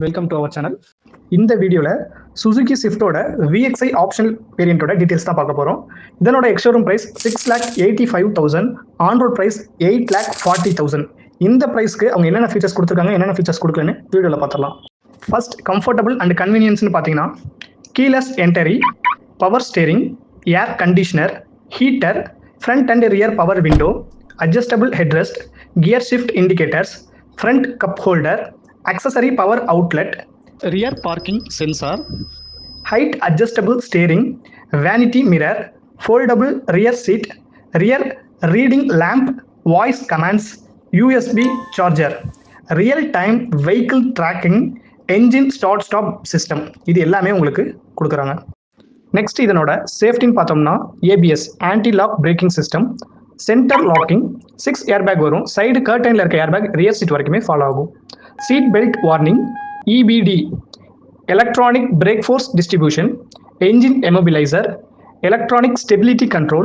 Welcome to our சேனல். இந்த வீடியோவில் சுசுகி ஸ்விஃப்டோட VXI ஆப்ஷனல் வேரியண்ட்டோட டீட்டெயில்ஸ் தான் பார்க்க போகிறோம். இதனோட ex showroom price 6,85,000, on road price 8,40,000. இந்த ப்ரைஸ்க்கு அவங்க என்னென்ன ஃபீச்சர்ஸ் கொடுத்துருக்காங்க, என்னென்ன ஃபீச்சர்ஸ் கொடுக்கலன்னு வீடியோவில் பார்த்துடலாம். ஃபர்ஸ்ட், கம்ஃபர்டபுள் அண்ட் கன்வீனியன்ஸ்னு பார்த்தீங்கன்னா keyless entry, power steering, air conditioner, heater, front and rear power window, adjustable headrest, gear shift indicators, front cup holder, accessory power outlet, rear parking sensor, height adjustable steering, vanity mirror, foldable rear seat, rear reading lamp, voice commands, USB charger, real time vehicle tracking, engine start stop system. இது எல்லாமே உங்களுக்கு கொடுக்குறாங்க. Next இதனோட சேஃப்டின்னு பார்த்தோம்னா ABS anti lock braking system, centre locking, 6 airbag வரும். Side கர்டைனில் இருக்க ஏர்பேக் ரியர் சீட் வரைக்குமே ஃபாலோ ஆகும். Seat belt warning, EBD, electronic brake force distribution, engine immobilizer, electronic stability control,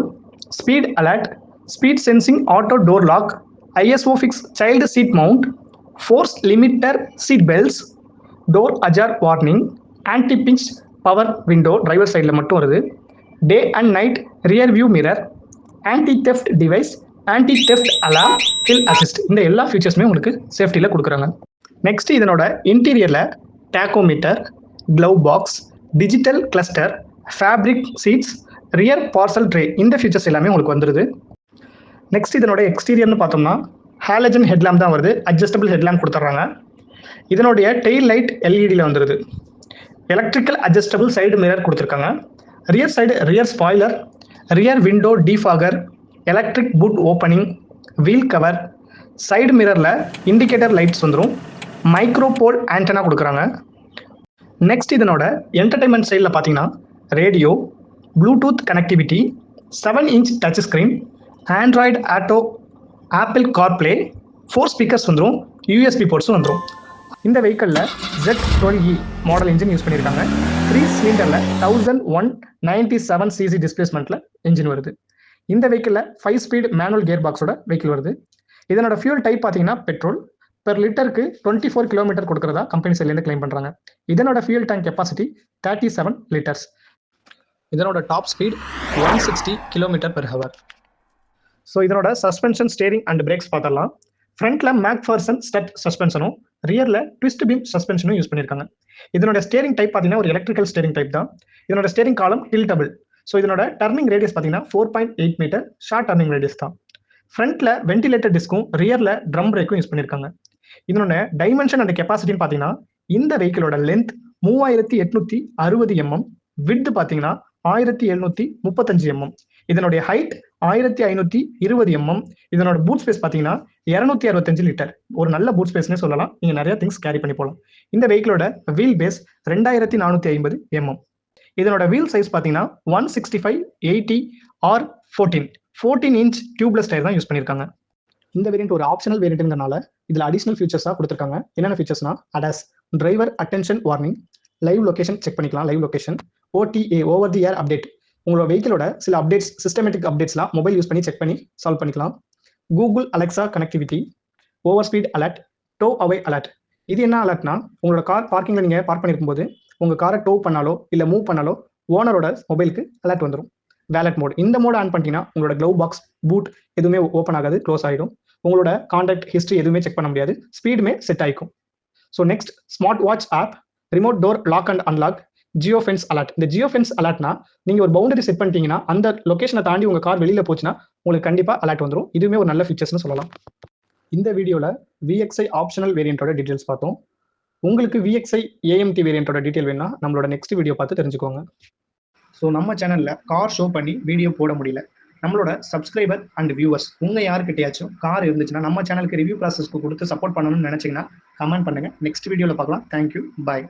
speed alert, speed sensing auto door lock, ISO fix child seat mount, force limiter seat belts, door ajar warning, anti pinch power window driver side la mattum varudhu, day and night rear view mirror, anti theft device, anti theft alarm, hill assist. இந்த எல்லா ஃபீச்சர்ஸுமே உங்களுக்கு சேஃப்டியில் கொடுக்குறாங்க. Next இதனோட இன்டீரியரில் tachometer, glove box, digital cluster, fabric seats, rear parcel tray, இந்த features எல்லாமே உங்களுக்கு வந்துடுது. நெக்ஸ்ட் இதனோட எக்ஸ்டீரியர்னு பார்த்தோம்னா ஹாலஜன் ஹெட்லாம்ப் தான் வருது. அட்ஜஸ்டபிள் ஹெட்லாம்ப் கொடுத்துட்றாங்க. இதனுடைய டெயில் லைட் எல்இடியில் வந்துடுது. எலக்ட்ரிக்கல் அட்ஜஸ்டபிள் சைடு மிரர் கொடுத்துருக்காங்க. Rear side rear spoiler, rear window defogger, electric boot opening, wheel cover, side மிரரில் இண்டிகேட்டர் லைட்ஸ் வந்துடும். மைக்ரோபோல் ஆண்டனா கொடுக்குறாங்க. நெக்ஸ்ட் இதனோட என்டர்டைன்மெண்ட் சைடில் பார்த்தீங்கன்னா radio, Bluetooth connectivity, 7 inch touch screen, Android auto, Apple CarPlay, 4 speakers வந்துடும். USB போர்ட்ஸும் வந்துடும். இந்த வெஹிக்கிளில் Z12E மாடல் இன்ஜின் யூஸ் பண்ணியிருக்காங்க. 3 சிலிண்டரில் 1197cc டிஸ்பிளேஸ்மெண்ட்டில் இன்ஜின் வருது. இந்த வெஹிக்கிளில் 5 ஸ்பீட் மேனுவல் கியர் பாக்ஸோட வெஹிக்கிள் வருது. இதனோட ஃபியூல் டைப் பார்த்தீங்கன்னா பெட்ரோல். பெர் லிட்டருக்கு 24 கிலோமீட்டர் கொடுக்குறதா கம்பெனி சைட்லேருந்து கிளைம் பண்ணுறாங்க. இதனோட ஃபியூல் டேங்க் கெப்பாசிட்டி 37 லிட்டர்ஸ். இதனோட top speed 160 kilometre per hour. So இதனோட சஸ்பென்ஷன், ஸ்டேரிங் அண்ட் பிரேக்ஸ் பார்த்தரலாம். ஃப்ரண்ட்ல மேக்ஃபர்சன் ஸ்டட் சஸ்பென்ஷனும் ரியரில் ட்விஸ்ட் பீம் சஸ்பென்ஷனும் யூஸ் பண்ணியிருக்காங்க. இதனோட ஸ்டேரிங் டைப் பார்த்தீங்கன்னா ஒரு எலக்ட்ரிக்கல் ஸ்டேரிங் டைப் தான். இதனோட ஸ்டேரிங் காலம் டில்டபிள். ஸோ இதனோட டர்னிங் ரேடியஸ் பார்த்தீங்கன்னா 4.8 மீட்டர் ஷார்ட் டர்னிங் ரேடியஸ் தான். ஃப்ரண்ட்ல வென்டிலேட்டர் டிஸ்க்கும் ரியர்ல ட்ரம் பிரேக்கும் யூஸ் பண்ணியிருக்காங்க. இதனோட டைமென்ஷன் அண்ட் கெப்பாசிட்டின்னு பார்த்தீங்கன்னா இந்த வெஹிக்கிளோட லென்த் 3860 mm, விட்த் பார்த்தீங்கன்னா 1735 mm, இதனுடைய ஹைட் 1520 mm, இதனோட பூட் ஸ்பேஸ் பார்த்தீங்கன்னா 265 லிட்டர். ஒரு நல்ல பூட் ஸ்பேஸ்னே சொல்லலாம். நீங்க நிறைய திங்ஸ் கேரி பண்ணி போகலாம். இந்த வெஹிக்கிளோட வீல் பேஸ் 2450 mm. இதனோட வீல் சைஸ் பார்த்தீங்கன்னா 165/80/14 இன்ச் டியூப்லெஸ் டயர் தான் யூஸ் பண்ணியிருக்காங்க. இந்த வேரியன்ட் ஒரு ஆப்ஷனல் வேரியன்ட்ங்கனால இதில் அடிஷனல் ஃபீச்சர்ஸாக கொடுத்துருக்காங்க. என்னென்ன ஃபீச்சர்ஸ்னா ADAS, driver attention warning, live location check பண்ணிக்கலாம், live location, OTA over the air update, உங்களோட வெஹிக்கிளோட சில அப்டேட்ஸ், சிஸ்டமேட்டிக் அப்டேட்ஸ்லாம் மொபைல் யூஸ் பண்ணி செக் பண்ணி சால்வ் பண்ணிக்கலாம். Google Alexa connectivity, over speed alert, tow away alert. இது என்ன அலர்ட்னா உங்களோட கார் பார்க்கிங்கில் நீங்கள் பார்க் பண்ணியிருக்கும் போது உங்கள் காரை டோ பண்ணாலோ இல்லை மூவ் பண்ணாலோ ஓனரோட மொபைலுக்கு அலர்ட் வந்துடும். வேலட் மோட், இந்த மோட் ஆன் பண்ணிட்டீங்கன்னா உங்களோட க்ளவ் பாக்ஸ், பூட் எதுவுமே ஓப்பன் ஆகாது, க்ளோஸ் ஆகிடும். உங்களோட கான்டாக்ட் ஹிஸ்ட்ரி எதுவுமே செக் பண்ண முடியாது. ஸ்பீடுமே செட் ஆகிக்கும். So next, smart watch app, remote door lock and unlock, geo fence alert. இந்த ஜியோ ஃபென்ஸ் அலர்ட்னா நீங்க ஒரு பவுண்டரி செட் பண்ணிட்டீங்கன்னா அந்த லொகேஷனை தாண்டி உங்க கார் வெளியில போச்சுன்னா உங்களுக்கு கண்டிப்பா அலர்ட் வந்துடும். இதுவுமே ஒரு நல்ல ஃபீச்சர்ஸ்னு சொல்லலாம். இந்த வீடியோல VXI ஆப்ஷனல் வேரியன்ட்டோட டீடைல்ஸ் பார்த்தோம். உங்களுக்கு VXI AMT வேரியன்ட்டோட டீடைல் வேணும்னா நம்மளோட நெக்ஸ்ட் வீடியோ பார்த்து தெரிஞ்சுக்கோங்க. ஸோ நம்ம சேனல்ல கார் ஷோ பண்ணி வீடியோ போட முடியல. நம்மளோட சப்ஸ்கிரைபர் அண்ட் வியூவர்ஸ் உங்க யாருக்கிட்டையாச்சும் கார் இருந்துச்சுன்னா நம்ம சேனலுக்கு ரிவ்யூ ப்ராசஸ்க்கு கொடுத்து சப்போர்ட் பண்ணணும்னு நினைச்சீங்கன்னா கமெண்ட் பண்ணுங்க. நெக்ஸ்ட் வீடியோவில் பார்க்கலாம். தேங்க்யூ, பாய்.